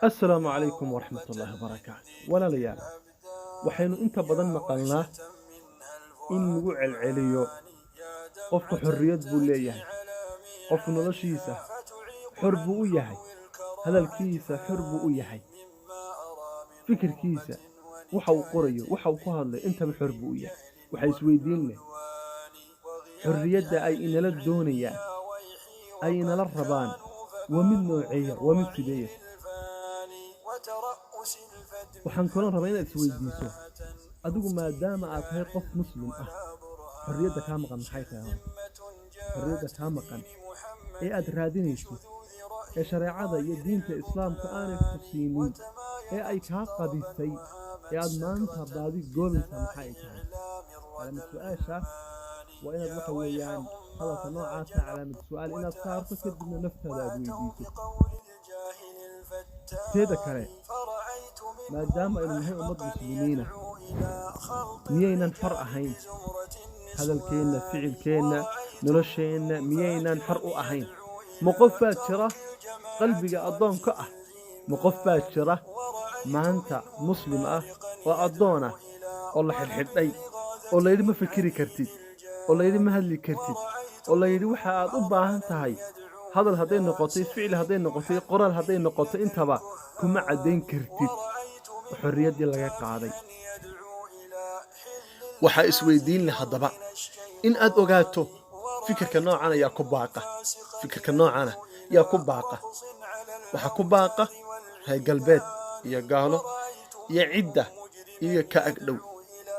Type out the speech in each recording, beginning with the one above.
السلام عليكم ورحمة الله وبركاته ولا ليال وحين انت بدن مقالنا إن نقول العليو قف حرية بوليه قف نلشيسة حرب وياهي هذا الكيسة حرب وياهي فكر كيسة وحو قرية وحو قهضلي انت بحرب وياه وحيس ويدين له حرية أي إن للدونية أي إن للربان ومن نوعية ومن سبية waxaan kula rabaa inaad isweydiiso adigu maadaama aad tahay qof muslim ah xorriyadda ka maqan maxay tahay xorriyadda ka maqan ee aad raadinayso ee shareecada iyo diinta islaamka aanay ku siinin ee ay ka qadisay ee aad maanta baadi goolaysa maxay tahay calaamad su'aasha waa inaad waxa weeyaan hadalka noocaas calaamad su'aal inaad saarto kadibna naftaada aad weydiiso teeda kale maadaama aynu nahay ummad muslimiina miyaynan xor ahayn hadalkeenna ficilkeenna nolosheenna miyaynan xor u ahayn ma qof baa jira qalbiga addoonka ah ma qof baa jira maanta muslim ah oo addoon ah oo la xidhxidhay oo layidhi ma fikiri kartid oo layidhi ma hadli kartid oo layidhi waxa aad u baahan tahay hadal hadday noqotay ficil hadday noqotay qoraal hadday noqoto intaba kuma caddayn kartid xorriyaddii laga qaaday waxaa isweydiin leh haddaba in aad ogaato fikirka noocan ayaa ku baaqa fikirka noocana yaa ku baaqa waxaa ku baaqa reer galbeed iyo gaalo iyo cidda iyo ka agdhow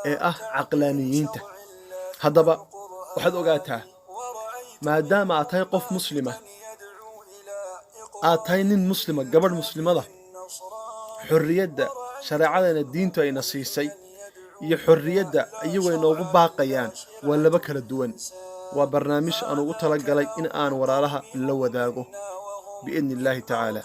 ee ah caqlaaniyiinta haddaba waxaad ogaataa maadaama aad tahay qof muslima aad tahay nin muslima gabadh muslimada xorriyadda shareecadana diintu ayna siisay iyo xorriyadda iyagu ay noogu baaqayaan waa laba kala duwan waa barnaamij aan ugu talagalay in aan walaalaha la wadaago biidni illaahi tacaala